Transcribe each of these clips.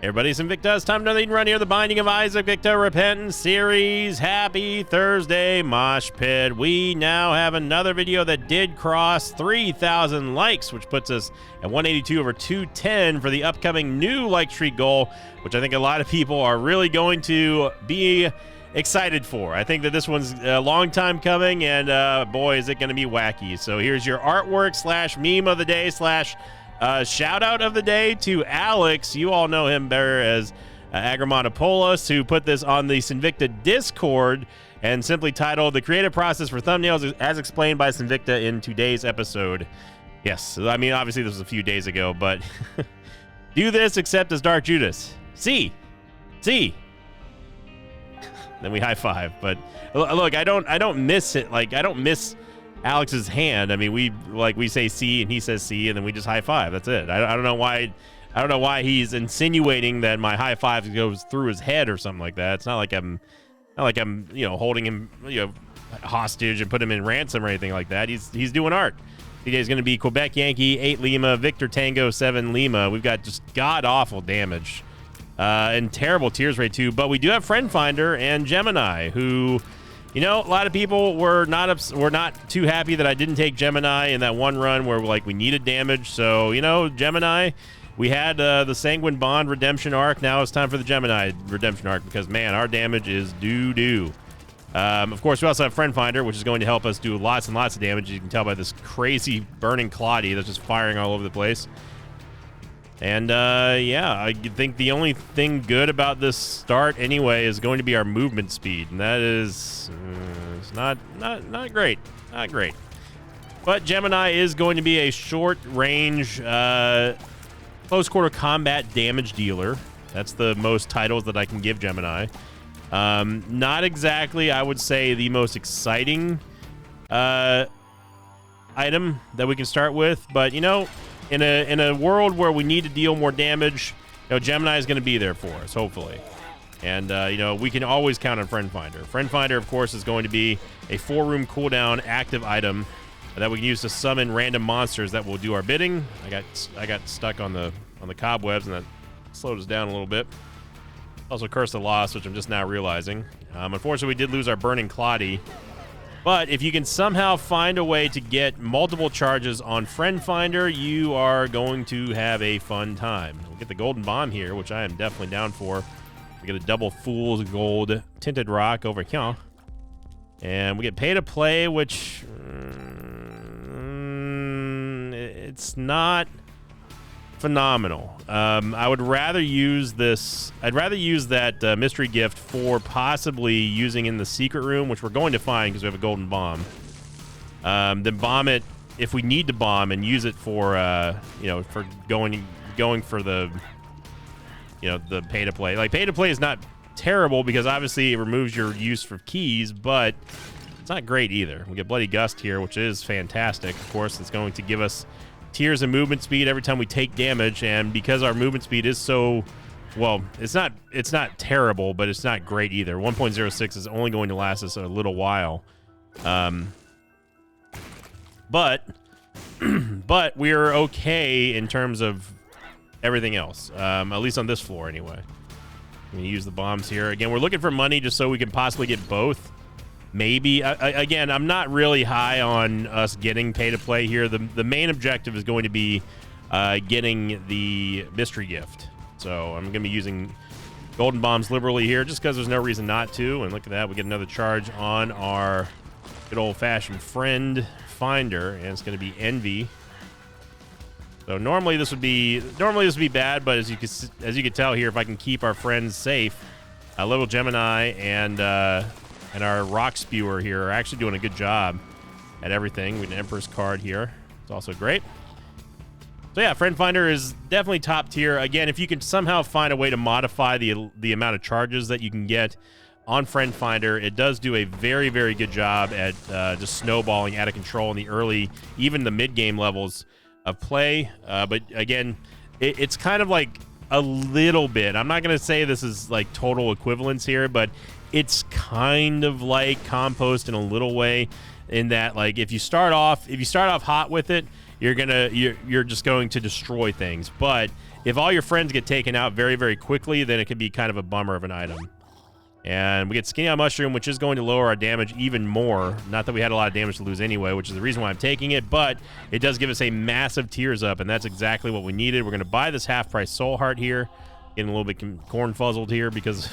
Everybody, it's Invicta. It's time to lead and run here. The Binding of Isaac Victa Repentance series. Happy Thursday, Mosh Pit. We now have another video that did cross 3,000 likes, which puts us at 182 over 210 for the upcoming new like streak goal, which I think a lot of people are really going to be excited for. I think that this one's a long time coming, and boy, is it going to be wacky. So here's your artwork slash meme of the day slash shout out of the day to Alex. You all know him better as Agramonopoulos, who put this on the Sinvicta Discord and simply titled "The Creative Process for Thumbnails as Explained by Sinvicta in Today's Episode." Yes, I mean, obviously this was a few days ago, but do this except as Dark Judas. See. Then we high five. But look, I don't miss it. Like, I don't miss Alex's hand. I mean, we say C and he says C, and then we just high five. That's it. I don't know why. I don't know why he's insinuating that my high five goes through his head or something like that. It's not like I'm holding him hostage and put him in ransom or anything like that. He's doing art. Today's going to be Quebec Yankee 8 Lima, Victor Tango 7 Lima. We've got just god awful damage and terrible tears rate too. But we do have Friend Finder and Gemini, who, a lot of people were not too happy that I didn't take Gemini in that one run where we needed damage. So, Gemini, we had the Sanguine Bond redemption arc. Now it's time for the Gemini redemption arc because, man, our damage is doo-doo. Of course, we also have Friend Finder, which is going to help us do lots and lots of damage. You can tell by this crazy burning Claudie that's just firing all over the place. And, I think the only thing good about this start anyway is going to be our movement speed. And that is it's not great. Not great. But Gemini is going to be a short-range, close-quarter combat damage dealer. That's the most titles that I can give Gemini. Not exactly, I would say, the most exciting item that we can start with. But, in a world where we need to deal more damage, Gemini is going to be there for us, hopefully. And, we can always count on Friend Finder. Friend Finder, of course, is going to be a 4-room cooldown active item that we can use to summon random monsters that will do our bidding. I got stuck on the cobwebs, and that slowed us down a little bit. Also Curse of Loss, which I'm just now realizing. Unfortunately, we did lose our Burning Claudie. But if you can somehow find a way to get multiple charges on Friend Finder, you are going to have a fun time. We'll get the Golden Bomb here, which I am definitely down for. We get a double Fool's Gold Tinted Rock over here. And we get Pay to Play, which it's not phenomenal. I would rather use this. I'd rather use that mystery gift for possibly using in the secret room, which we're going to find because we have a golden bomb. Then bomb it if we need to bomb and use it for for going for the the pay to play. Like, pay to play is not terrible because obviously it removes your use for keys, but it's not great either. We get Bloody Gust here, which is fantastic. Of course, it's going to give us tiers and movement speed every time we take damage, and because our movement speed is so, well, it's not terrible, but it's not great either. 1.06 is only going to last us a little while. But we're okay in terms of everything else, at least on this floor anyway. I'm gonna use the bombs here. Again, we're looking for money just so we can possibly get both. Maybe. Again, I'm not really high on us getting pay to play here. The main objective is going to be getting the mystery gift. So I'm going to be using golden bombs liberally here just because there's no reason not to. And look at that. We get another charge on our good old-fashioned Friend Finder, and it's going to be Envy. So normally this would be bad, but as you can tell here, if I can keep our friends safe, little Gemini and our Rock Spewer here are actually doing a good job at everything. We have an Emperor's card here. It's also great. So yeah, Friend Finder is definitely top tier. Again, if you can somehow find a way to modify the amount of charges that you can get on Friend Finder, it does do a very, very good job at just snowballing out of control in the early, even the mid-game levels of play. But again, it's kind of like a little bit. I'm not going to say this is like total equivalence here, but it's kind of like Compost in a little way, in that, like, if you start off hot with it, you're just going to destroy things. But if all your friends get taken out very, very quickly, then it could be kind of a bummer of an item. And we get Skinny on Mushroom, which is going to lower our damage even more. Not that we had a lot of damage to lose anyway, which is the reason why I'm taking it, but it does give us a massive Tears Up, and that's exactly what we needed. We're going to buy this half-price Soul Heart here. Getting a little bit corn-fuzzled here because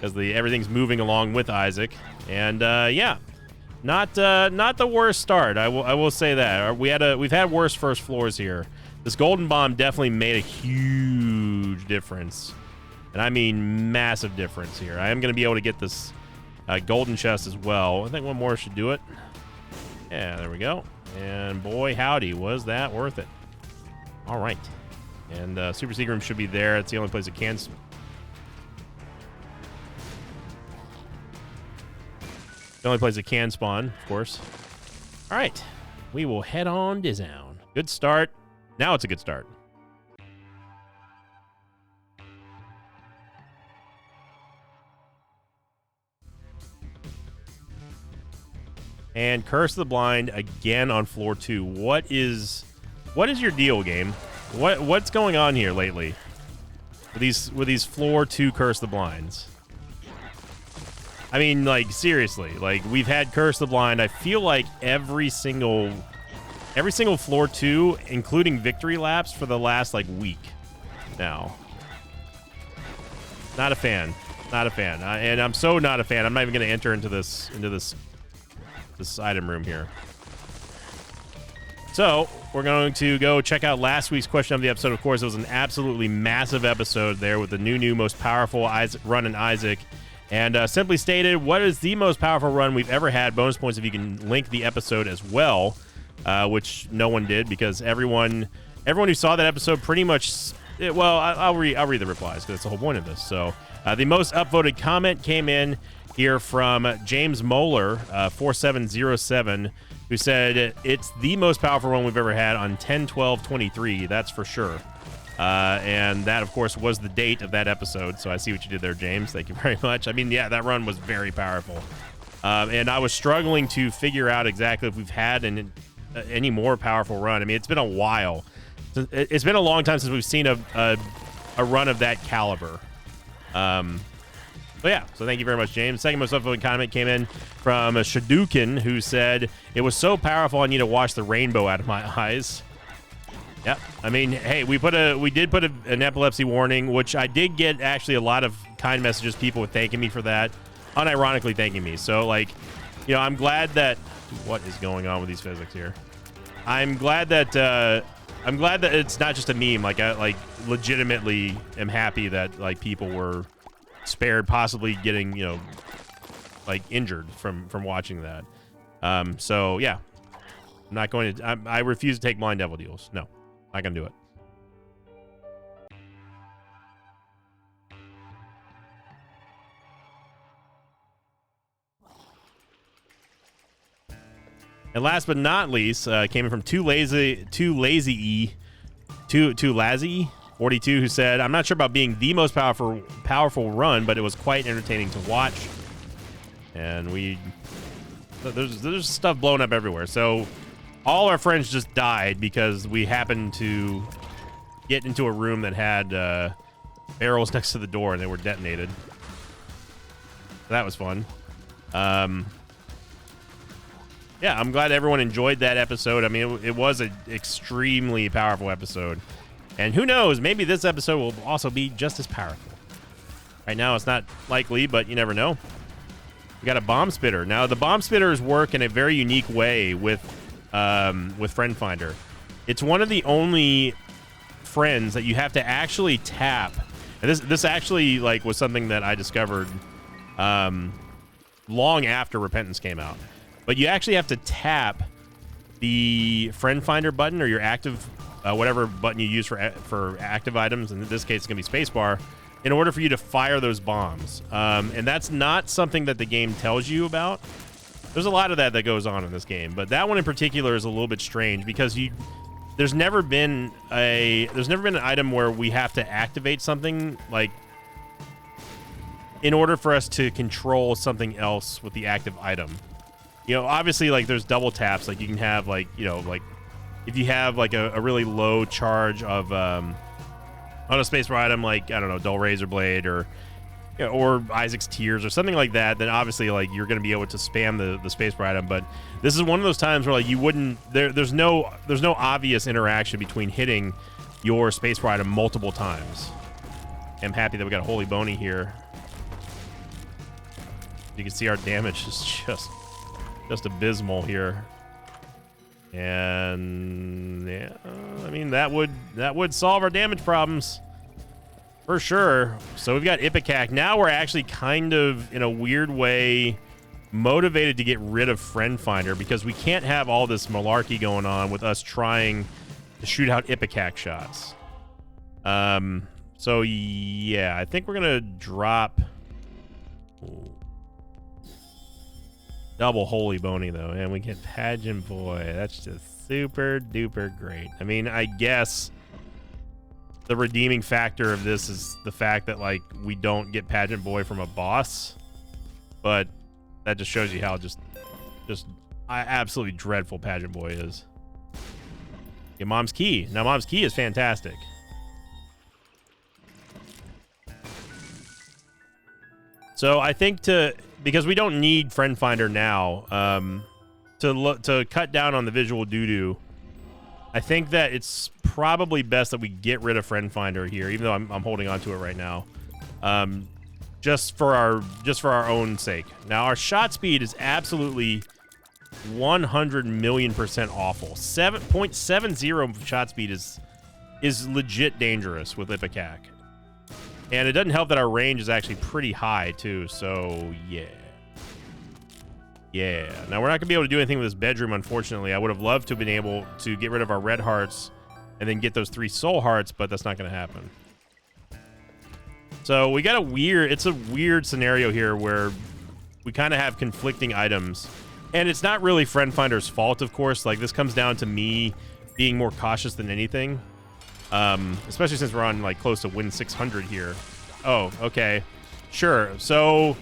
everything's moving along with Isaac. And, yeah, not the worst start. I will say that. We've had worse first floors here. This Golden Bomb definitely made a huge difference. And I mean massive difference here. I am going to be able to get this golden chest as well. I think one more should do it. Yeah, there we go. And boy, howdy, was that worth it. All right. And Super Secret Room should be there. It's the only place it can. The only place it can spawn, of course. All right. We will head on down. Good start. Now it's a good start. And Curse of the Blind again on floor 2. What is your deal, game? What's going on here lately with these floor 2 Curse of the Blinds? I mean, like, seriously, like, we've had Curse of the Blind. I feel like every single floor 2, including victory laps, for the last like week now. Not a fan. Not a fan. And I'm so not a fan. I'm not even going to enter into this item room here. So we're going to go check out last week's question of the episode. Of course, it was an absolutely massive episode there with the new most powerful run in Isaac. And simply stated, what is the most powerful run we've ever had? Bonus points if you can link the episode as well, which no one did because everyone who saw that episode pretty much. Well, I'll read the replies because that's the whole point of this. So the most upvoted comment came in here from James Moeller, 4707, who said it's the most powerful one we've ever had on 10/12/23. That's for sure. And that, of course, was the date of that episode. So I see what you did there, James. Thank you very much. I mean, yeah, that run was very powerful. And I was struggling to figure out exactly if we've had any more powerful run. I mean, it's been a while. It's been a long time since we've seen a run of that caliber. So yeah, so thank you very much, James. Second most upvoted comment came in from Shadukin, who said, it was so powerful I need to wash the rainbow out of my eyes. Yeah, I mean, hey, we did put an epilepsy warning, which I did get actually a lot of kind messages, people were thanking me for that, unironically thanking me. So, like, you know, I'm glad that, what is going on with these physics here? I'm glad that it's not just a meme. Like, I legitimately am happy that like people were spared possibly getting, you know, like injured from watching that. So yeah, I'm not going to. I refuse to take blind devil deals. No, not gonna do it. And last but not least, came in from Too Lazy 42, who said, I'm not sure about being the most powerful run, but it was quite entertaining to watch. And there's stuff blowing up everywhere. So all our friends just died because we happened to get into a room that had barrels next to the door and they were detonated. That was fun. Yeah, I'm glad everyone enjoyed that episode. I mean, it was an extremely powerful episode. And who knows, maybe this episode will also be just as powerful. Right now, it's not likely, but you never know. We got a bomb spitter. Now, the bomb spitters work in a very unique way with Friend Finder. It's one of the only friends that you have to actually tap. And this actually like was something that I discovered long after Repentance came out. But you actually have to tap the Friend Finder button or your active, whatever button you use for active items. In this case, it's going to be spacebar, in order for you to fire those bombs. And that's not something that the game tells you about. There's a lot of that goes on in this game, but that one in particular is a little bit strange because there's never been an item where we have to activate something like in order for us to control something else with the active item. You know, obviously, like, there's double taps. Like, you can have, like, you know, like, if you have like a really low charge of on a spacebar item, like, I don't know, Dull Razor Blade or Isaac's Tears or something like that, then obviously like you're going to be able to spam the spacebar item. But this is one of those times where like you wouldn't, there's no obvious interaction between hitting your spacebar item multiple times. I'm happy that we got a Holy Bony here. You can see our damage is just abysmal here. And yeah, I mean that would solve our damage problems for sure. So we've got Ipecac. Now we're actually kind of in a weird way motivated to get rid of Friend Finder because we can't have all this malarkey going on with us trying to shoot out Ipecac shots. So yeah, I think we're gonna drop double Holy Bony though, and we get Pageant Boy. That's just super duper great. I mean, I guess the redeeming factor of this is the fact that like we don't get Pageant Boy from a boss, but that just shows you how just absolutely dreadful Pageant Boy is. Get Mom's Key. Now Mom's Key is fantastic. So I think because we don't need Friend Finder now, to cut down on the visual doo-doo, I think that it's probably best that we get rid of Friend Finder here, even though I'm holding on to it right now, just for our own sake. Now our shot speed is absolutely 100,000,000% awful. 7.70 shot speed is legit dangerous with Ipecac. And it doesn't help that our range is actually pretty high, too. So, yeah. Yeah. Now, we're not going to be able to do anything with this bedroom, unfortunately. I would have loved to have been able to get rid of our red hearts and then get those 3 soul hearts, but that's not going to happen. So, we got it's a weird scenario here where we kind of have conflicting items. And it's not really Friend Finder's fault, of course. Like, this comes down to me being more cautious than anything. Especially since we're on like close to win 600 here. Oh, okay. Sure. So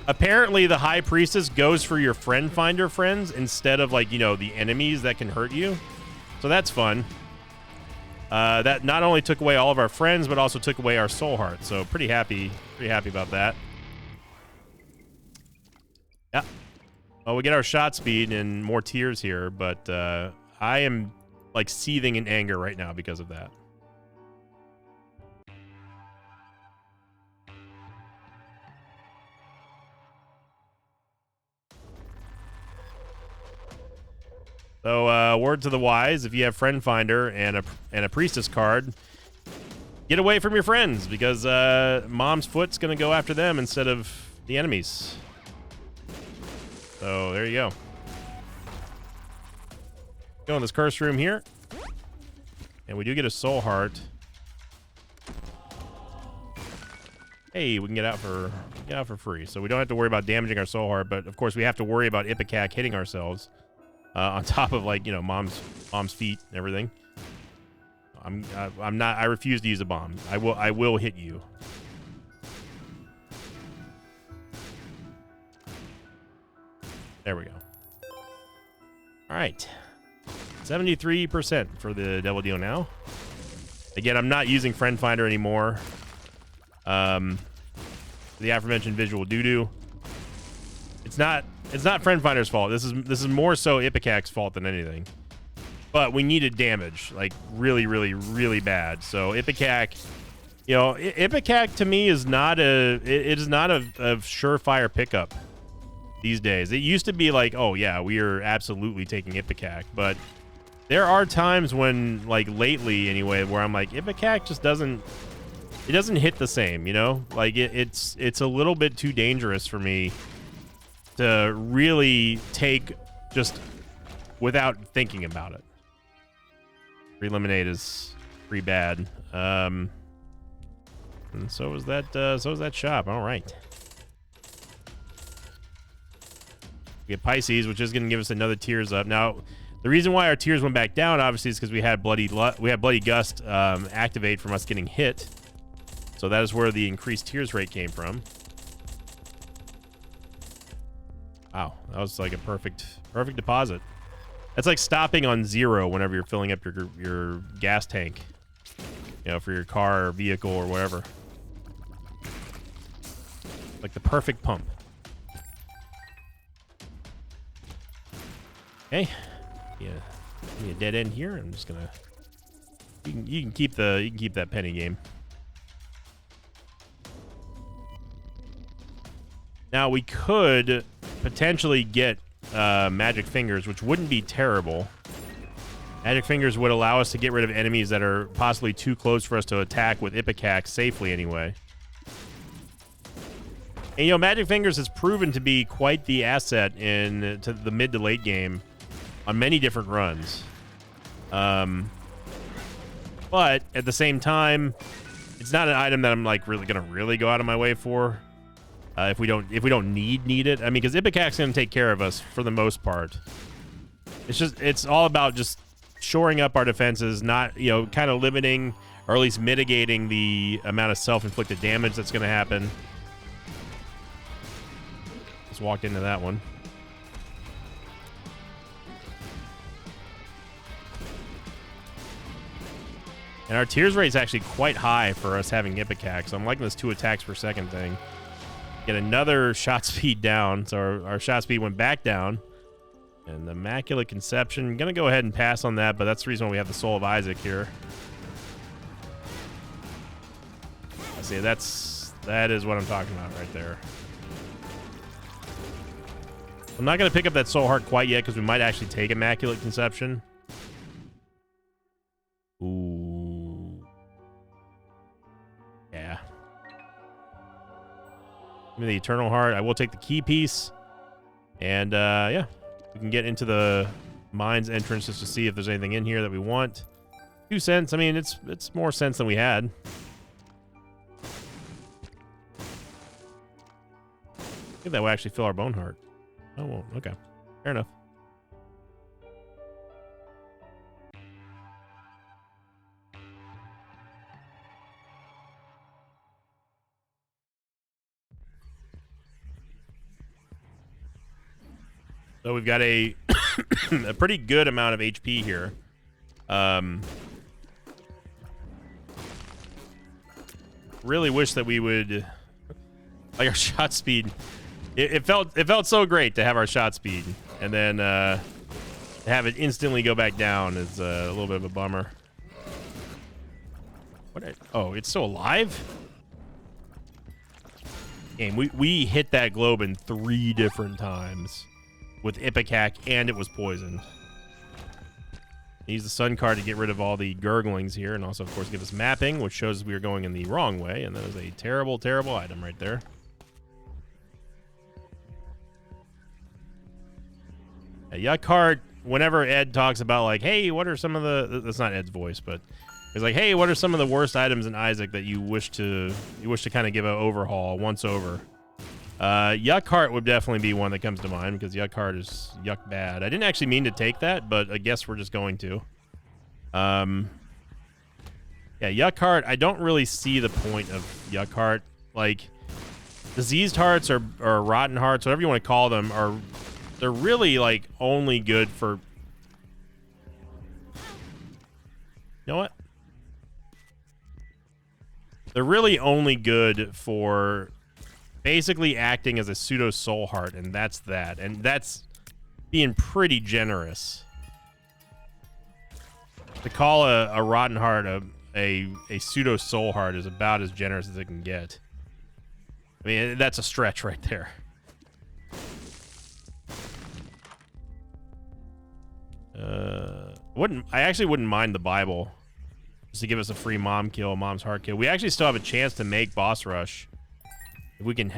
apparently the High Priestess goes for your Friend Finder friends instead of like, the enemies that can hurt you. So that's fun. That not only took away all of our friends, but also took away our soul heart. So pretty happy about that. Yeah. Oh, we get our shot speed and more tears here, but I am like seething in anger right now because of that. So, word to the wise, if you have Friend Finder and a Priestess card, get away from your friends, because Mom's Foot's going to go after them instead of the enemies. So, there you go. Go in this curse room here. And we do get a soul heart. Hey, we can get out for free. So we don't have to worry about damaging our soul heart, but of course we have to worry about Ipecac hitting ourselves. On top of like mom's feet and everything. I refuse to use a bomb. I will hit you. There we go. All right, 73% for the Devil Deal now. Again, I'm not using Friend Finder anymore. The aforementioned visual doo-doo. It's not Friend Finder's fault. This is more so Ipecac's fault than anything. But we needed damage, like really, really, really bad. So Ipecac, Ipecac to me is not it is not a surefire pickup these days. It used to be like, oh yeah, we are absolutely taking Ipecac, but there are times when, like lately anyway, where I'm like, Ipecac just doesn't hit the same, like it's a little bit too dangerous for me to really take just without thinking about it. Eliminate is pretty bad. And so was that shop. All right. We get Pisces, which is going to give us another tears up. Now, the reason why our tears went back down, obviously, is because we had Bloody Gust activate from us getting hit. So that is where the increased tears rate came from. Wow, that was like a perfect deposit. That's like stopping on 0 whenever you're filling up your gas tank, you know, for your car or vehicle or whatever. Like the perfect pump. Okay, yeah, give me a dead end here. I'm just gonna. You can keep that penny game. Now we could potentially get magic fingers, which wouldn't be terrible. Magic fingers would allow us to get rid of enemies that are possibly too close for us to attack with Ipecac safely anyway. And you know, magic fingers has proven to be quite the asset in to the mid to late game on many different runs. But at the same time, it's not an item that I'm like really gonna go out of my way for. If we don't need it. I mean, because Ipecac's gonna take care of us for the most part. It's all about just shoring up our defenses, not, you know, kind of limiting or at least mitigating the amount of self-inflicted damage that's gonna happen. Just walked into that one. And our tears rate is actually quite high for us having Ipecac, so I'm liking this 2 attacks per second thing. Get another shot speed down, so our shot speed went back down. And the Immaculate Conception, I'm gonna go ahead and pass on that, but that's the reason why we have the Soul of Isaac here. I see, that is what I'm talking about right there. I'm not gonna pick up that Soul Heart quite yet because we might actually take Immaculate Conception. Ooh. Yeah. Give me the Eternal Heart. I will take the key piece. And, yeah. We can get into the mines entrance just to see if there's anything in here that we want. 2 cents. I mean, it's more cents than we had. I think that will actually fill our Bone Heart. Oh, well, okay. Fair enough. So we've got a a pretty good amount of HP here. Really wish that we would like our shot speed. It felt so great to have our shot speed, and then to have it instantly go back down is a little bit of a bummer. Oh, it's still alive? And we hit that globe in 3 different times with Ipecac, and it was poisoned. Use the Sun card to get rid of all the gurglings here, and also, of course, give us mapping, which shows we are going in the wrong way, and that is a terrible, terrible item right there. Yuck Heart, whenever Ed talks about, like, hey, what are some of the... That's not Ed's voice, but... It's like, hey, what are some of the worst items in Isaac that you wish to kind of give an overhaul, once over? Yuck Heart would definitely be one that comes to mind, because Yuck Heart is yuck bad. I didn't actually mean to take that, but I guess we're just going to. Yeah, Yuck Heart, I don't really see the point of Yuck Heart. Like, Diseased Hearts or Rotten Hearts, whatever you want to call them, they're really, like, only good for... You know what? They're really only good for basically acting as a pseudo soul heart, and that's that. And that's being pretty generous. To call a rotten heart a pseudo soul heart is about as generous as it can get. I mean, that's a stretch right there. I actually wouldn't mind the Bible just to give us a free mom's heart kill. We actually still have a chance to make boss rush if we can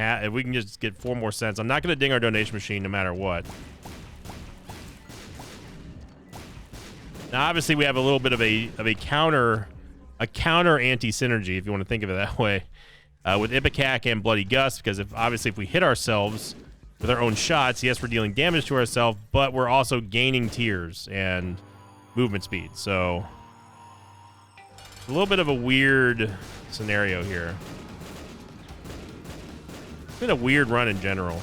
just get 4 more cents. I'm not going to ding our donation machine no matter what. Now, obviously, we have a little bit of a counter anti-synergy, if you want to think of it that way, with Ipecac and Bloody Gust, because if we hit ourselves with our own shots, yes, we're dealing damage to ourselves, but we're also gaining tears and movement speed. So a little bit of a weird scenario here. It's been a weird run in general.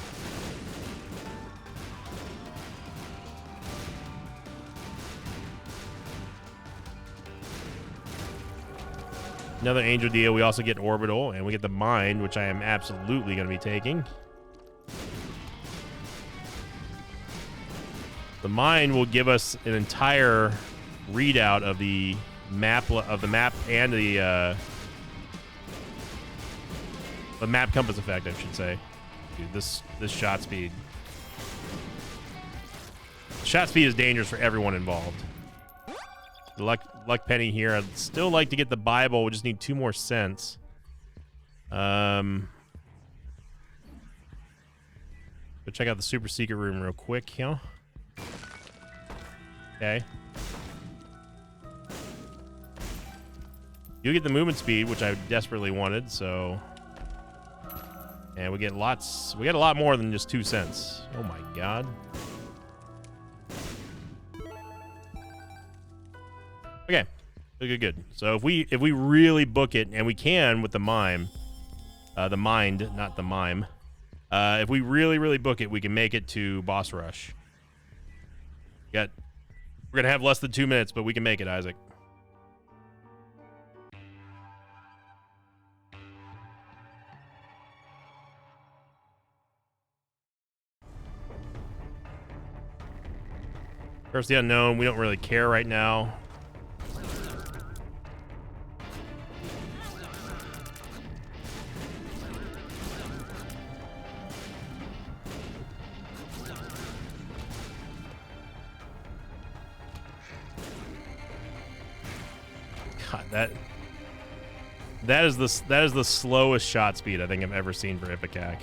Another angel deal. We also get orbital, and we get the mind, which I am absolutely going to be taking. The mind will give us an entire readout of the map and the map compass effect, I should say. Dude, this shot speed. Shot speed is dangerous for everyone involved. The luck penny here. I'd still like to get the Bible. We just need 2 more cents. Go check out the super secret room real quick, you know? Okay. You get the movement speed, which I desperately wanted, so... And we get lots... We get a lot more than just 2 cents. Oh my god. Okay. Good. So if we really book it, and we can with the mind, not the mime. If we really book it, we can make it to boss rush. We're gonna have less than 2 minutes, but we can make it, Isaac. Curse the Unknown, we don't really care right now. God, that is the slowest shot speed I think I've ever seen for Ipecac.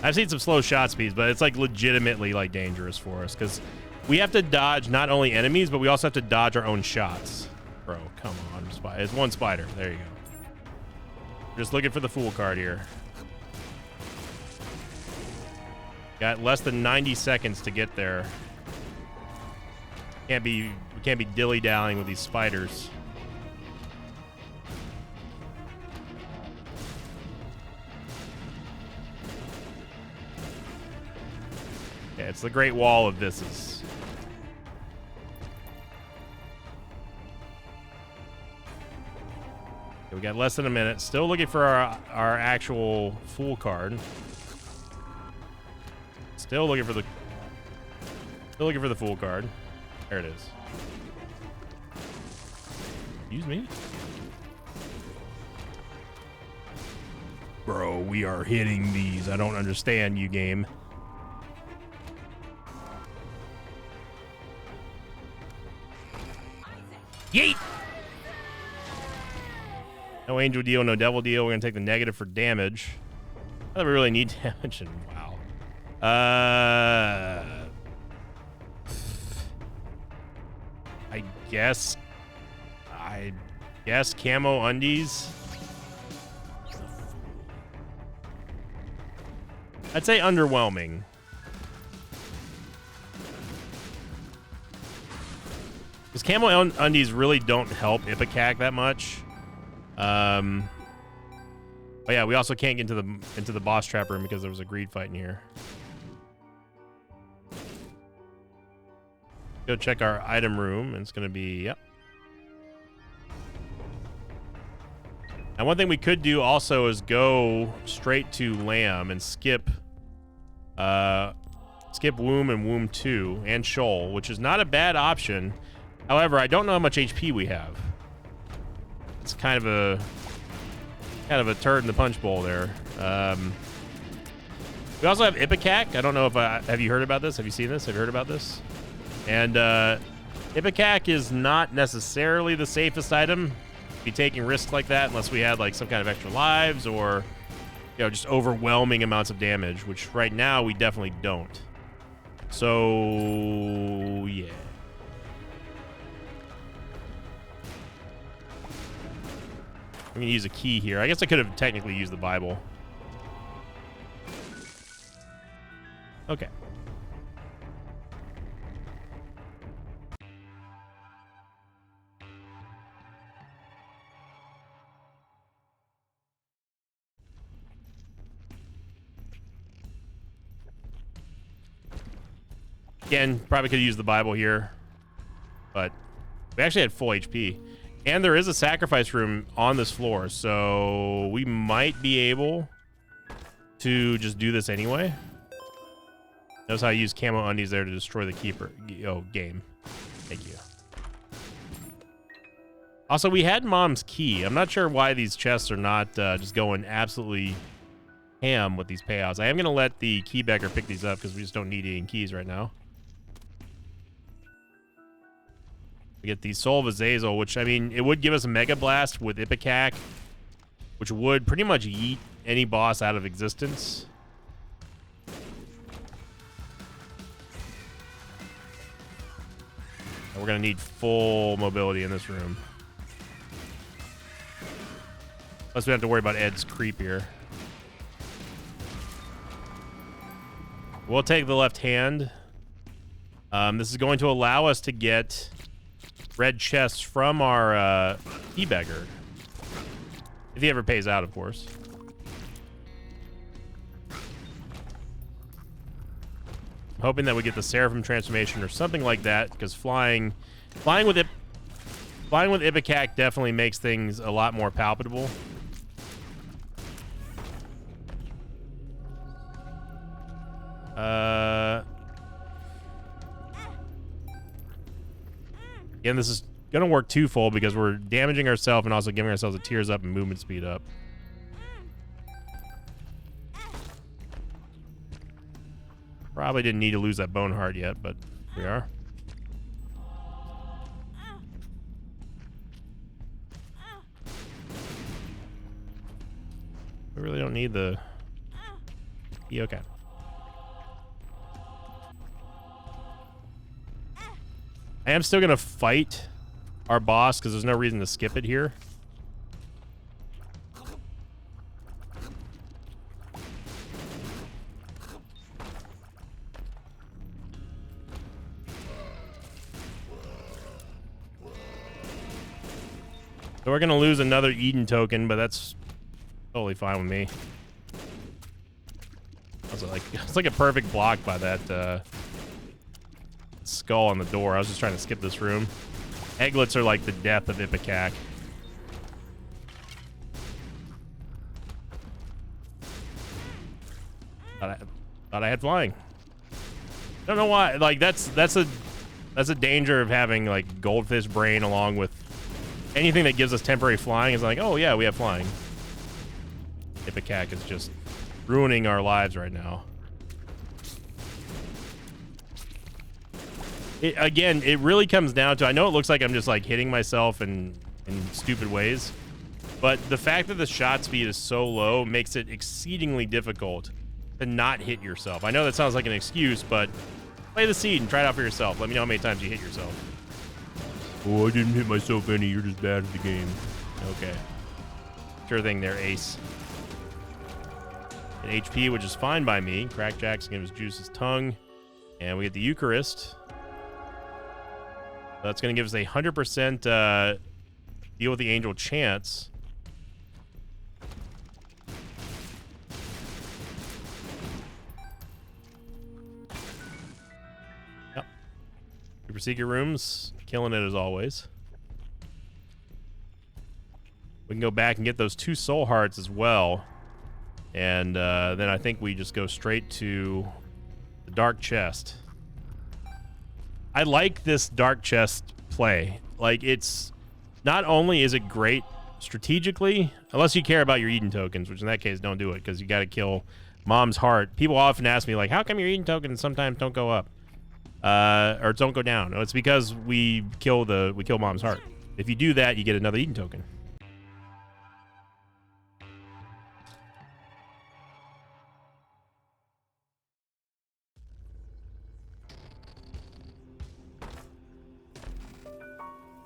I've seen some slow shot speeds, but it's like legitimately like dangerous for us because we have to dodge not only enemies, but we also have to dodge our own shots. Bro, come on. It's one spider. There you go. Just looking for the fool card here. Got less than 90 seconds to get there. We can't be dilly-dallying with these spiders. Yeah, it's the Great Wall of Visses. We got less than a minute. Still looking for our actual fool card. Still looking for the fool card. There it is. Excuse me? Bro, we are hitting these. I don't understand you, game. Yeet! No angel deal, no devil deal. We're going to take the negative for damage. I don't really need damage. And wow. I guess camo undies. I'd say underwhelming. Because camo undies really don't help Ipecac that much. But yeah, we also can't get into the boss trap room because there was a greed fight in here. Go check our item room, and it's gonna be yep. And one thing we could do also is go straight to Lamb and skip Womb and Womb 2 and Shoal, which is not a bad option. However, I don't know how much HP we have. It's kind of a turd in the punch bowl there. We also have Ipecac. I don't know if have you heard about this? Have you seen this? Have you heard about this? And Ipecac is not necessarily the safest item to be taking risks like that unless we had like some kind of extra lives or just overwhelming amounts of damage, which right now we definitely don't. So yeah. I'm gonna use a key here. I guess I could have technically used the Bible. Okay. Again, probably could have used the Bible here, but we actually had full HP. And there is a sacrifice room on this floor, so we might be able to just do this anyway. Knows how I use camo undies there to destroy the keeper. Oh, game. Thank you. Also, we had Mom's key. I'm not sure why these chests are not just going absolutely ham with these payouts. I am going to let the keybacker pick these up because we just don't need any keys right now. We get the Soul of Azazel, which, I mean, it would give us a Mega Blast with Ipecac, which would pretty much yeet any boss out of existence. And we're going to need full mobility in this room. Plus, we don't have to worry about Ed's creep here. We'll take the left hand. This is going to allow us to get red chests from our keybacker. If he ever pays out, of course. I'm hoping that we get the Seraphim transformation or something like that, because flying with Ipecac definitely makes things a lot more palpable. Again, this is gonna work twofold because we're damaging ourselves and also giving ourselves a tears up and movement speed up. Probably didn't need to lose that bone heart yet, but we are. We really don't need the... Yeah, okay. I am still going to fight our boss because there's no reason to skip it here. So we're going to lose another Eden token, but that's totally fine with me. It's like a perfect block by that skull on the door. I was just trying to skip this room. Egglets are like the death of Ipecac. Thought I had flying. Don't know why. Like that's a danger of having like goldfish brain along with anything that gives us temporary flying. Is like, oh yeah, we have flying. Ipecac is just ruining our lives right now. Again, it really comes down to, I know it looks like I'm just like hitting myself in stupid ways, but the fact that the shot speed is so low makes it exceedingly difficult to not hit yourself. I know that sounds like an excuse, but play the seed and try it out for yourself. Let me know how many times you hit yourself. Oh, I didn't hit myself any. You're just bad at the game. Okay. Sure thing there, Ace. An HP, which is fine by me. Crackjack's gonna juice his tongue. And we get the Eucharist. That's going to give us a 100% deal with the angel chance. Yep. Super secret rooms, killing it as always. We can go back and get those 2 soul hearts as well. And then I think we just go straight to the dark chest. I like this dark chest play. Like, it's not only is it great strategically, unless you care about your Eden tokens, which in that case don't do it because you got to kill Mom's heart. People often ask me like, how come your Eden tokens sometimes don't go up or don't go down? No, it's because we kill Mom's heart. If you do that, you get another Eden token.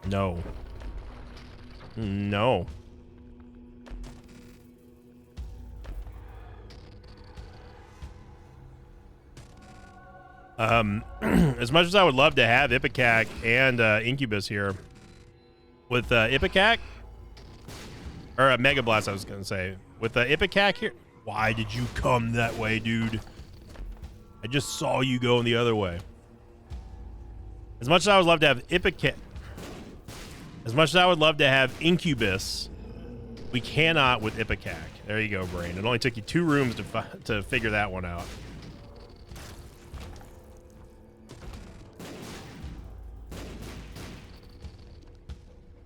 No. No. As much as I would love to have Ipecac and Incubus here, with Ipecac, or Mega Blast, I was going to say. With Ipecac here, why did you come that way, dude? I just saw you going the other way. As much as I would love to have Ipecac, As much as I would love to have Incubus, we cannot with Ipecac. There you go, Brain. It only took you 2 rooms to figure that one out.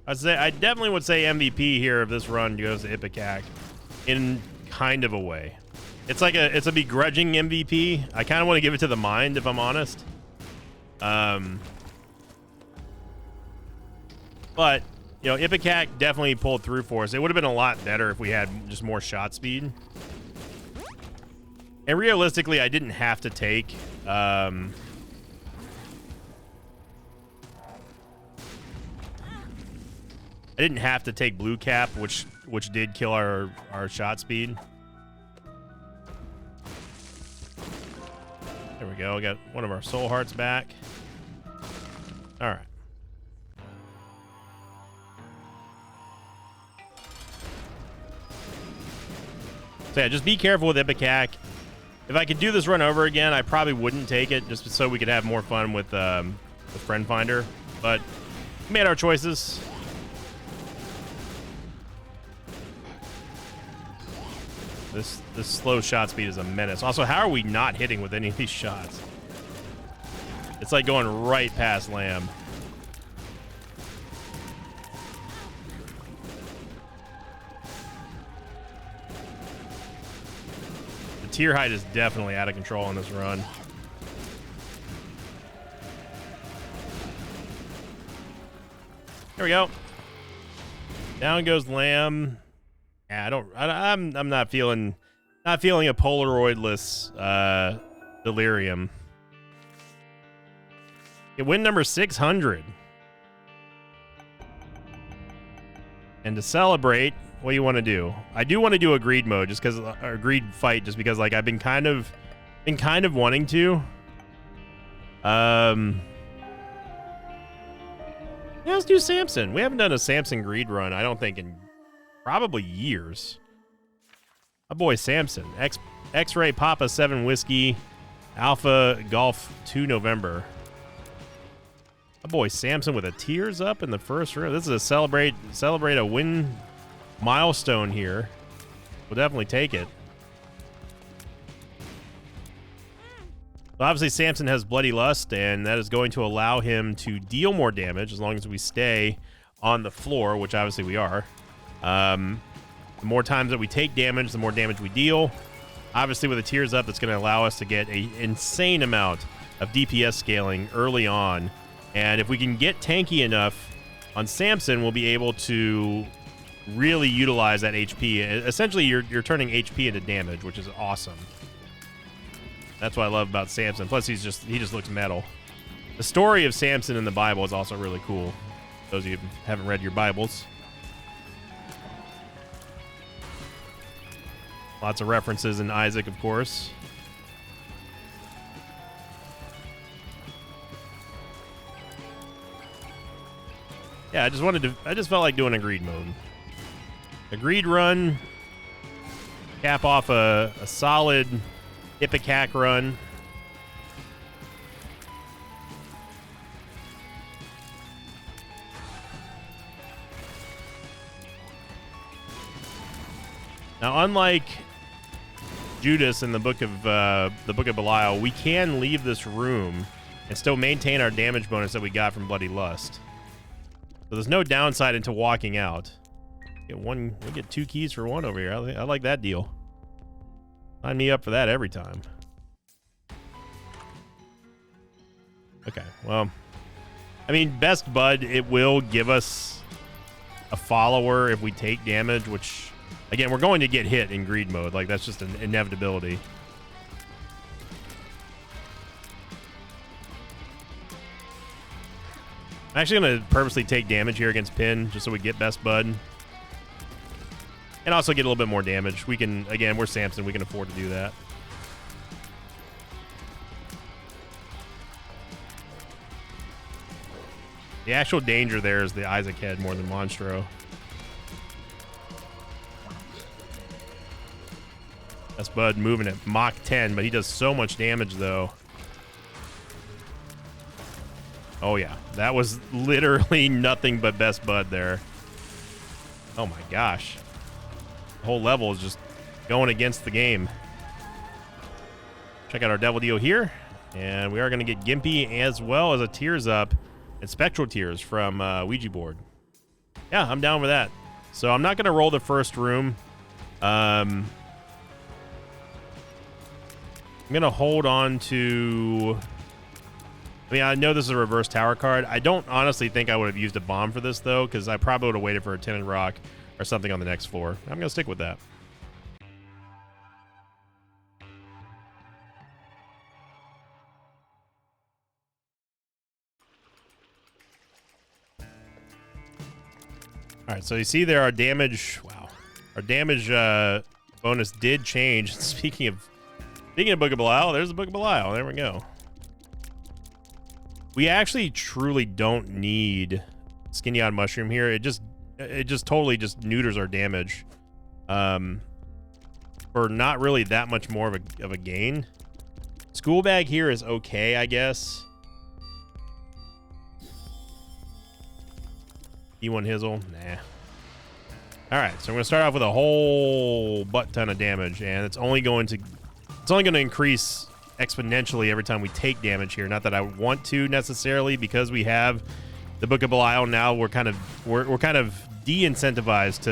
I definitely would say MVP here if this run goes to Ipecac in kind of a way. It's a begrudging MVP. I kind of want to give it to the Mind, if I'm honest. But, you know, Ipecac definitely pulled through for us. It would have been a lot better if we had just more shot speed. And realistically, I didn't have to take... I didn't have to take Blue Cap, which did kill our shot speed. There we go. We got one of our soul hearts back. All right. So yeah, just be careful with Ipecac. If I could do this run over again, I probably wouldn't take it just so we could have more fun with the Friend Finder. But we made our choices. This slow shot speed is a menace. Also, how are we not hitting with any of these shots? It's like going right past Lamb. The tier height is definitely out of control on this run. There we go. Down goes Lamb. Yeah, I'm not feeling a Polaroidless Delirium. Okay, win number 600. And to celebrate, what do you want to do? I do want to do a greed mode just because, or greed fight, just because like I've been kind of wanting to. Yeah, let's do Samson. We haven't done a Samson greed run, I don't think, in probably years. My boy Samson. X-Ray Papa 7 Whiskey. Alpha Golf 2 November. My boy Samson with a tears up in the first round. This is a celebrate a win milestone here. We'll definitely take it. So obviously Samson has Bloody Lust, and that is going to allow him to deal more damage as long as we stay on the floor, which obviously we are. The more times that we take damage, the more damage we deal. Obviously, with the tears up, that's going to allow us to get an insane amount of DPS scaling early on. And if we can get tanky enough on Samson, we'll be able to really utilize that HP. Essentially, you're turning HP into damage, which is awesome. That's what I love about Samson. Plus, he just looks metal. The story of Samson in the Bible is also really cool. Those of you who haven't read your Bibles. Lots of references in Isaac, of course. Yeah, I just felt like doing a greed mode. A greed run. Cap off a solid Ipecac run. Now, unlike Judas in the book of Belial, we can leave this room and still maintain our damage bonus that we got from Bloody Lust. So there's no downside into walking out. We get 2 keys for 1 over here. I like that deal. Sign me up for that every time. Okay, well, I mean, Best Bud, it will give us a follower if we take damage, which, again, we're going to get hit in greed mode. Like, that's just an inevitability. I'm actually going to purposely take damage here against Pin, just so we get Best Bud. And also get a little bit more damage. We can, again, we're Samson. We can afford to do that. The actual danger there is the Isaac head more than Monstro. That's Bud moving at Mach 10, but he does so much damage, though. Oh, yeah. That was literally nothing but Best Bud there. Oh, my gosh. The whole level is just going against the game. Check out our Devil Deal here. And we are going to get Gimpy as well as a Tears Up and Spectral Tears from Ouija board. Yeah, I'm down with that. So I'm not going to roll the first room. I'm going to hold on to... I mean, I know this is a reverse tower card. I don't honestly think I would have used a bomb for this, though, because I probably would have waited for a Tinted Rock or something on the next floor. I'm going to stick with that. All right, so you see there our damage. Wow, our damage bonus did change. Speaking of Book of Belial, there's the Book of Belial. There we go. We actually truly don't need Skinny on Mushroom here. It just totally just neuters our damage for not really that much more of a gain. School Bag here is okay, I guess. E1 Hizzle, nah. All right, so I'm gonna start off with a whole butt ton of damage, and it's only going to increase exponentially every time we take damage here. Not that I want to necessarily, because we have the Book of Belial now. We're kind of de-incentivized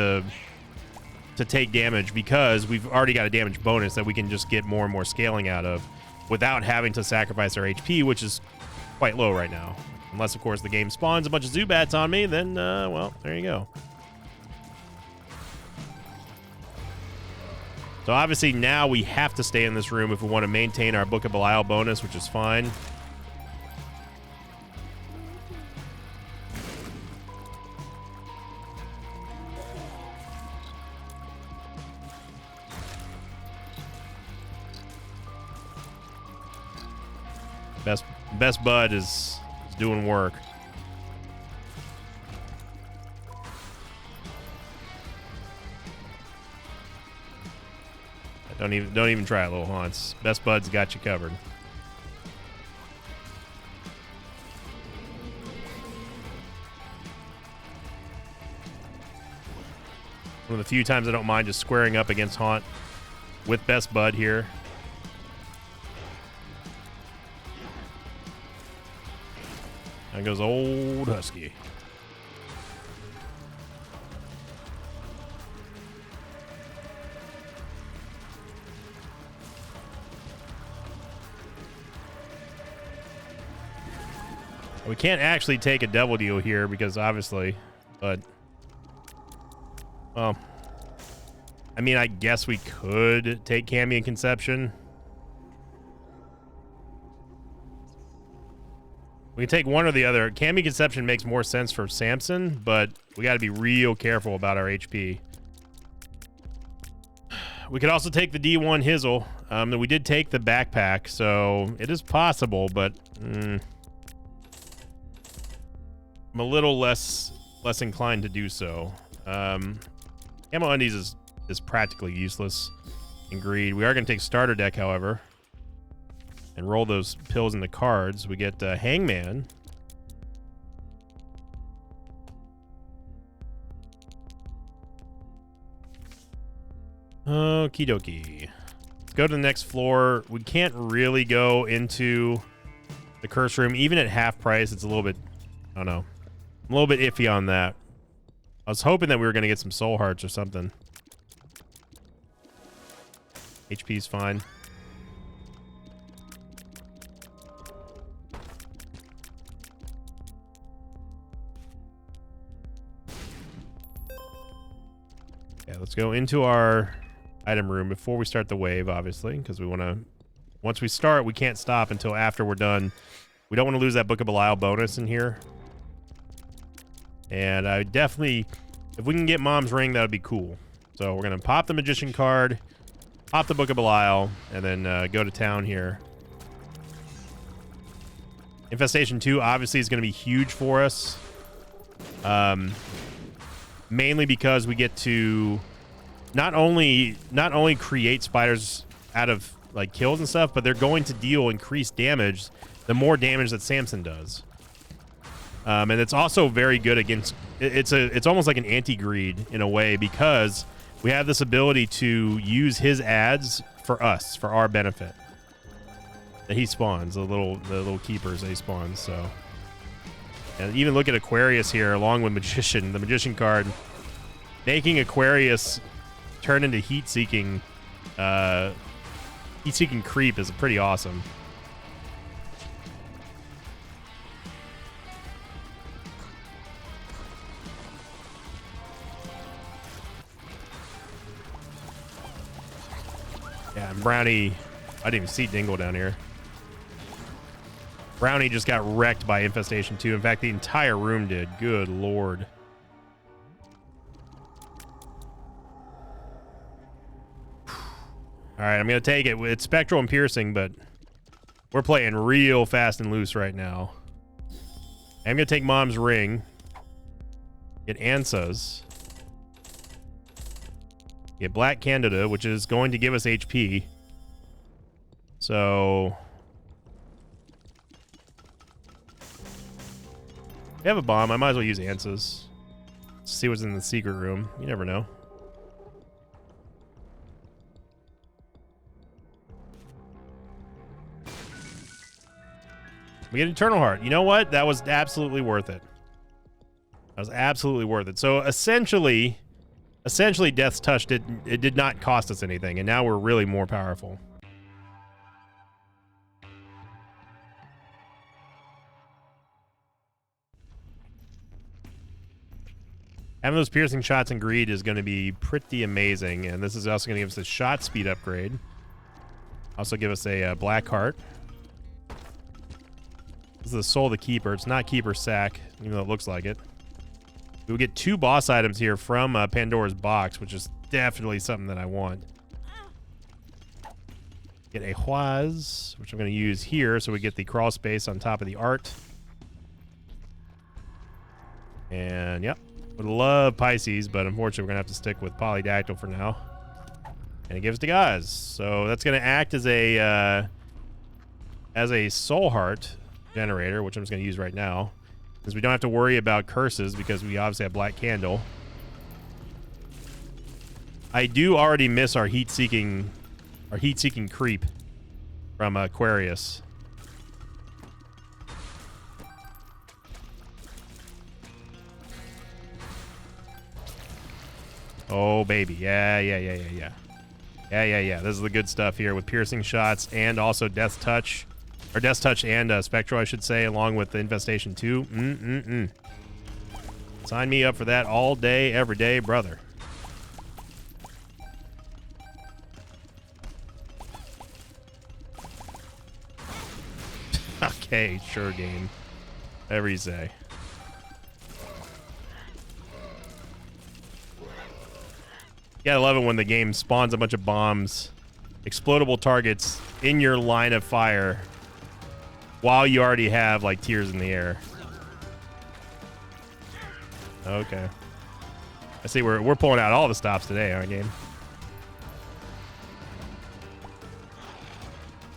to take damage because we've already got a damage bonus that we can just get more and more scaling out of without having to sacrifice our HP, which is quite low right now. Unless, of course, the game spawns a bunch of Zubats on me, then, well, there you go. So, obviously, now we have to stay in this room if we want to maintain our Book of Belial bonus, which is fine. Best Bud is doing work. Don't even try it, little Haunts. Best Bud's got you covered. One of the few times I don't mind just squaring up against Haunt with Best Bud here. There goes old Husky. We can't actually take a Devil Deal here because obviously, but well, I mean, I guess we could take Cammy and Conception. We can take one or the other. Cammy Conception makes more sense for Samson, but we got to be real careful about our HP. We could also take the D1 Hizzle. We did take the backpack, so it is possible, but I'm a little less inclined to do so. Camo Undies is practically useless in Greed. We are going to take Starter Deck, however, and roll those pills in the cards. We get Hangman. Okie dokie. Let's go to the next floor. We can't really go into the curse room. Even at half price, it's a little bit, I don't know. I'm a little bit iffy on that. I was hoping that we were going to get some soul hearts or something. HP's fine. Yeah, let's go into our item room before we start the wave, obviously, because we want to... Once we start, we can't stop until after we're done. We don't want to lose that Book of Belial bonus in here. And I definitely... If we can get Mom's Ring, that would be cool. So we're going to pop the Magician card, pop the Book of Belial, and then go to town here. Infestation 2 obviously is going to be huge for us. Mainly because we get to not only create spiders out of like kills and stuff, but they're going to deal increased damage the more damage that Samson does. And it's also very good against. It's almost like an anti-greed in a way, because we have this ability to use his ads for us, for our benefit. That he spawns, the little keepers that he spawns. So, and even look at Aquarius here, along with Magician. The Magician card making Aquarius turn into heat-seeking creep is pretty awesome. Yeah, and Brownie, I didn't even see Dingle down here. Brownie just got wrecked by Infestation 2. In fact, the entire room did. Good lord. All right, I'm going to take it. It's Spectral and Piercing, but we're playing real fast and loose right now. I'm going to take Mom's Ring. Get Ansas. Get Black Candida, which is going to give us HP. So... if we have a bomb, I might as well use Ansas. See what's in the secret room. You never know. We get Eternal Heart. You know what? That was absolutely worth it. That was absolutely worth it. So essentially Death's Touch did not cost us anything, and now we're really more powerful. Having those piercing shots and greed is going to be pretty amazing, and this is also going to give us a shot speed upgrade. Also give us a black heart. This is the Soul of the Keeper. It's not Keeper Sack, even though it looks like it. We'll get 2 boss items here from Pandora's Box, which is definitely something that I want. Get a Huaz, which I'm going to use here, so we get the crawl space on top of the art. And, yep. Would love Pisces, but unfortunately we're going to have to stick with Polydactyl for now. And it gives to Gaz. So that's going to act as a Soul Heart generator, which I'm just going to use right now. Because we don't have to worry about curses, because we obviously have Black Candle. I do already miss our heat-seeking creep from Aquarius. Oh, baby. Yeah. This is the good stuff here with piercing shots and also Death's Touch. Or Death's Touch and Spectral, I should say, along with the Infestation 2. Sign me up for that all day, every day, brother. Okay, sure, game. Whatever you say. You gotta love it when the game spawns a bunch of bombs, explodable targets in your line of fire while you already have like tears in the air. Okay. I see we're pulling out all the stops today, aren't we, game?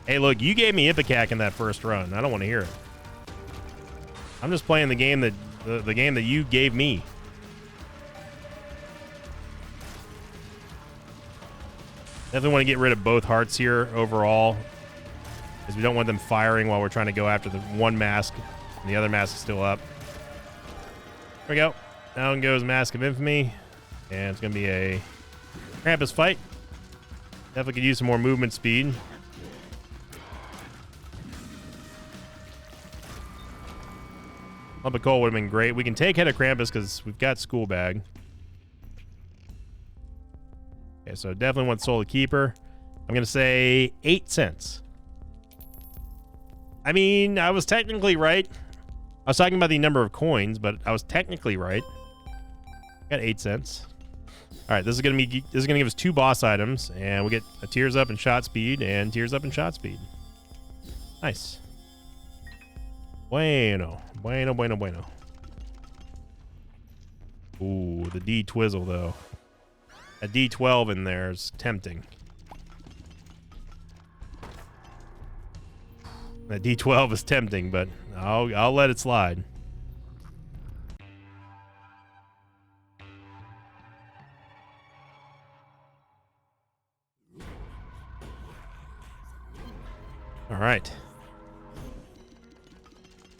Hey, look, you gave me Ipecac in that first run. I don't want to hear it. I'm just playing the game that the game that you gave me. Definitely want to get rid of both hearts here overall, because we don't want them firing while we're trying to go after the one mask, and the other mask is still up. There we go. Down goes Mask of Infamy, and it's going to be a Krampus fight. Definitely could use some more movement speed. Lump of Coal would have been great. We can take Head of Krampus because we've got School Bag. Okay, so definitely want Soul of the Keeper. I'm going to say 8 cents. I mean, I was technically right. I was talking about the number of coins, but I was technically right. Got 8 cents. All right, this is going to give us 2 boss items, and we get a Tears Up and Shot Speed and Tears Up and Shot Speed. Nice. Bueno. Ooh, the D Twizzle though. A D12 in there is tempting. That D12 is tempting, but I'll let it slide. All right.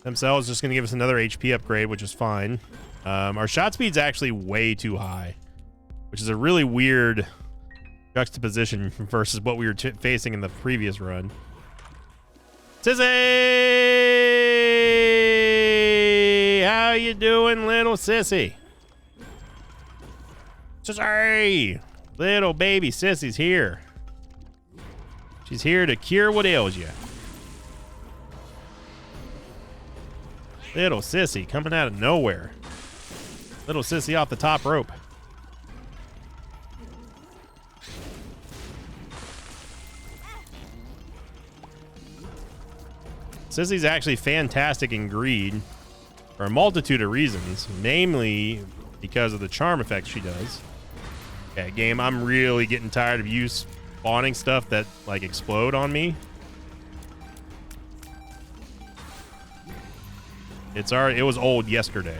Themcell is just going to give us another HP upgrade, which is fine. Our shot speed's actually way too high, which is a really weird juxtaposition versus what we were facing in the previous run. Sissy! How you doing, little sissy? Sissy! Little baby Sissy's here. She's here to cure what ails you. Little Sissy coming out of nowhere. Little Sissy off the top rope. Sissy's actually fantastic in greed for a multitude of reasons, namely because of the charm effect she does. Okay, game, I'm really getting tired of you spawning stuff that like explode on me. It was old yesterday.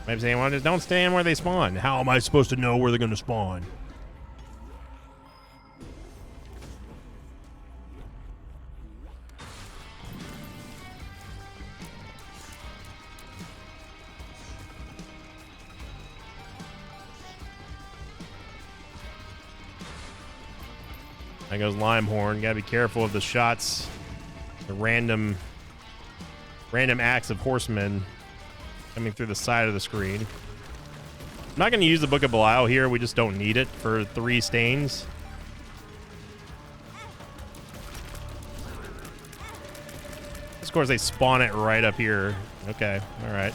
I'm saying, well, just don't stand where they spawn. How am I supposed to know where they're going to spawn? There goes Limehorn. Gotta be careful of the shots, the random acts of horsemen coming through the side of the screen. I'm not gonna use the Book of Belial here. We just don't need it for 3 stains. Of course, they spawn it right up here. Okay, all right.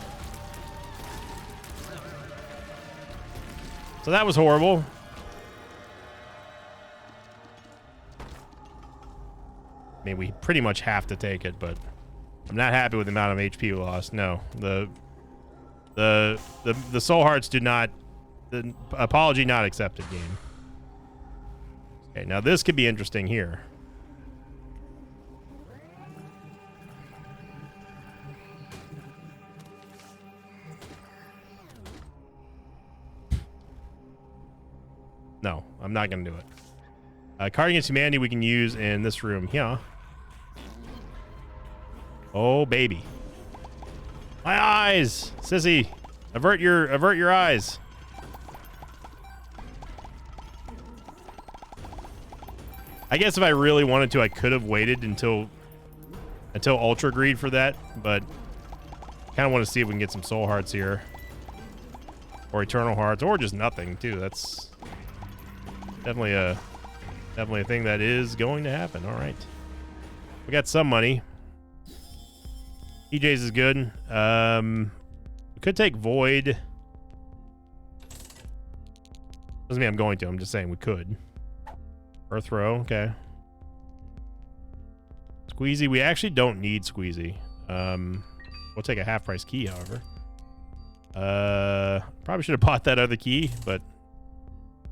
So that was horrible. I mean, we pretty much have to take it, but I'm not happy with the amount of HP we lost. No, the soul hearts do not. The apology not accepted, game. Okay, now this could be interesting here. No, I'm not gonna do it. Card Against Humanity we can use in this room here. Oh baby, my eyes, Sissy, avert your eyes. I guess if I really wanted to, I could have waited until Ultra Greed for that, but kind of want to see if we can get some Soul Hearts here, or Eternal Hearts, or just nothing too. That's definitely a thing that is going to happen. All right, we got some money. EJ's is good. We could take Void. Doesn't mean I'm going to. I'm just saying we could. Earth Throw, okay. Squeezy, we actually don't need Squeezy. We'll take a half-price key, however. Probably should have bought that other key, but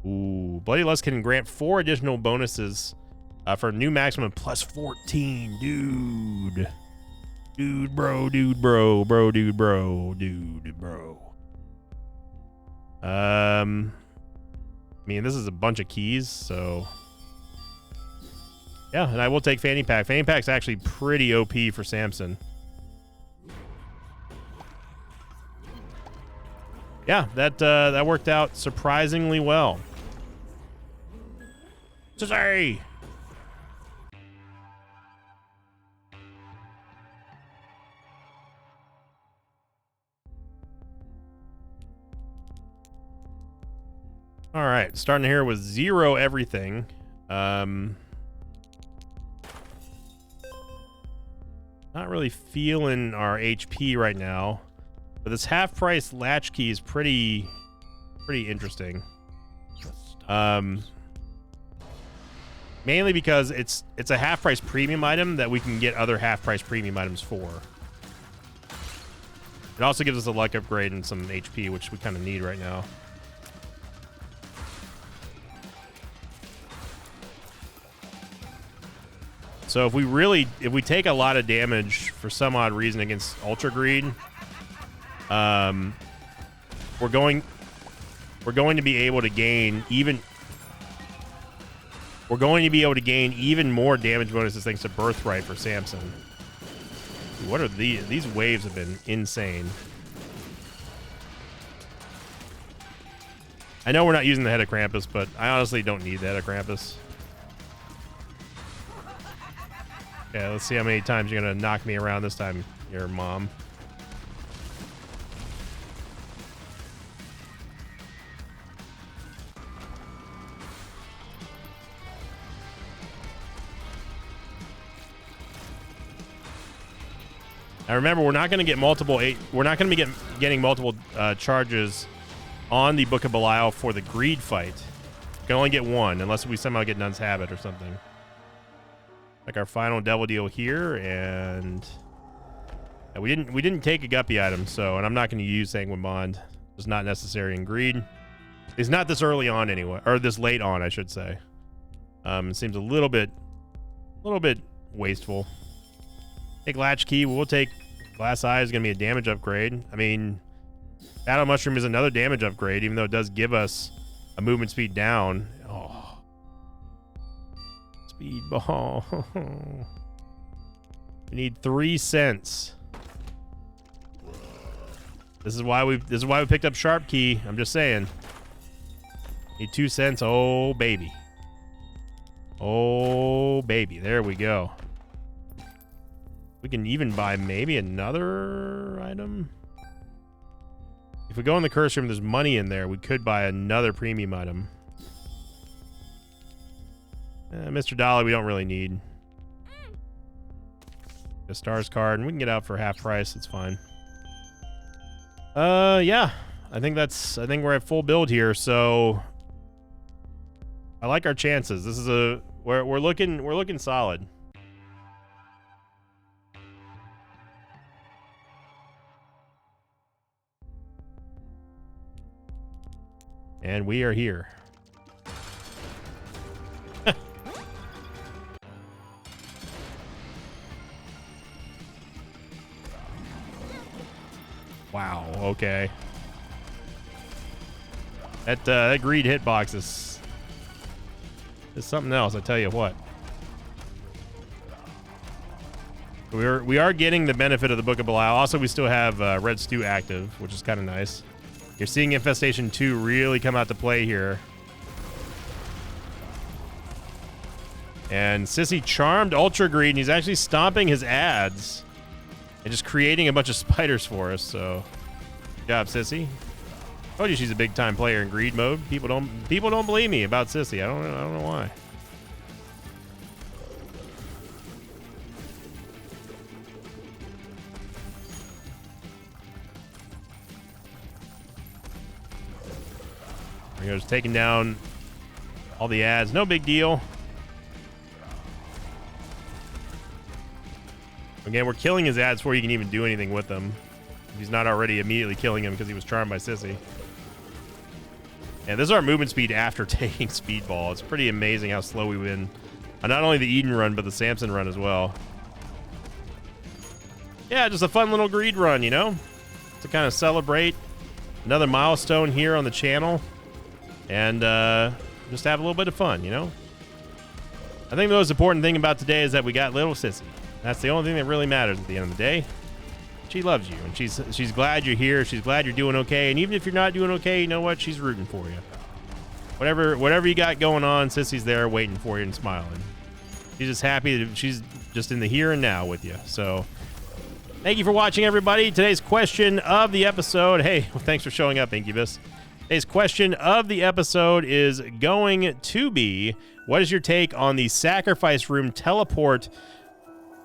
ooh, Bloody Lust can grant 4 additional bonuses for a new maximum plus 14, dude. Dude, bro. I mean, this is a bunch of keys, so yeah, and I will take Fanny Pack. Fanny Pack's actually pretty OP for Samson. Yeah, that worked out surprisingly well. Say. All right, starting here with 0 everything. Not really feeling our HP right now, but this half-price latchkey is pretty interesting. Mainly because it's a half-price premium item that we can get other half-price premium items for. It also gives us a luck upgrade and some HP, which we kind of need right now. So if we take a lot of damage for some odd reason against Ultra Greed, we're going to be able to gain we're going to be able to gain even more damage bonuses thanks to Birthright for Samson. What are these waves have been insane. I know we're not using the Head of Krampus, but I honestly don't need the Head of Krampus. Okay, let's see how many times you're gonna knock me around this time, your mom. Now remember, we're not going to get multiple we're not going to be getting multiple charges on the Book of Belial for the greed fight. We can only get one unless we somehow get Nun's Habit or something. Like our final devil deal here, and we didn't take a guppy item, so, and I'm not going to use Sanguine Bond. It's not necessary in greed. It's not this early on anyway, or this late on, I should say. It seems a little bit wasteful. Take Latchkey. We'll take Glass Eye is going to be a damage upgrade. I mean, Battle Mushroom is another damage upgrade, even though it does give us a movement speed down. Oh, speed ball. We need 3 cents. This is why we picked up Sharp Key. I'm just saying. Need 2 cents. Oh baby. Oh baby. There we go. We can even buy maybe another item. If we go in the curse room, there's money in there. We could buy another premium item. Mr. Dolly, we don't really need. A Stars card, and we can get out for half price. It's fine. Yeah. I think we're at full build here, so I like our chances. This is we're looking solid. And we are here. Wow, okay. That greed hitbox is something else, I tell you what. We are getting the benefit of the Book of Belial. Also, we still have Red Stew active, which is kind of nice. You're seeing Infestation 2 really come out to play here. And Sissy charmed Ultra Greed, and he's actually stomping his ads and just creating a bunch of spiders for us, so good job, Sissy. Told you she's a big time player in greed mode. People don't believe me about Sissy. I don't know why. We're just taking down all the ads. No big deal. Again, we're killing his ads before you can even do anything with them. He's not already immediately killing him because he was charmed by Sissy. And this is our movement speed after taking Speedball. It's pretty amazing how slow we win on not only the Eden run, but the Samson run as well. Yeah, just a fun little greed run, you know? To kind of celebrate another milestone here on the channel. And just have a little bit of fun, you know? I think the most important thing about today is that we got little Sissy. That's the only thing that really matters at the end of the day. She loves you, and she's glad you're here. She's glad you're doing okay. And even if you're not doing okay, you know what? She's rooting for you. Whatever you got going on, Sissy's there waiting for you and smiling. She's just happy that she's just in the here and now with you. So thank you for watching, everybody. Today's question of the episode. Hey, well, thanks for showing up, Incubus. Today's question of the episode is going to be, what is your take on the Sacrifice Room teleport,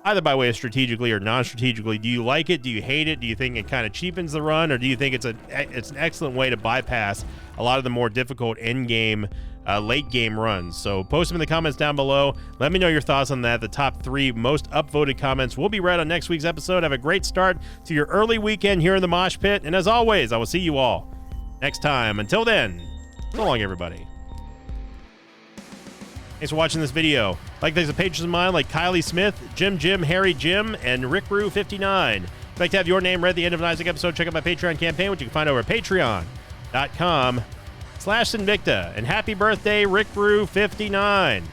either by way of strategically or non-strategically? Do you like it? Do you hate it? Do you think it kind of cheapens the run? Or do you think it's an excellent way to bypass a lot of the more difficult end-game, late-game runs? So post them in the comments down below. Let me know your thoughts on that. The top 3 most upvoted comments will be read on next week's episode. Have a great start to your early weekend here in the Mosh Pit. And as always, I will see you all next time. Until then, so long, everybody. Thanks for watching this video. Like these pages of mine like Kylie Smith, Jim, Harry Jim, and RickRoo59. If you'd like to have your name read at the end of an Isaac episode, check out my Patreon campaign, which you can find over at patreon.com/Sinvicta. And happy birthday, RickRoo59.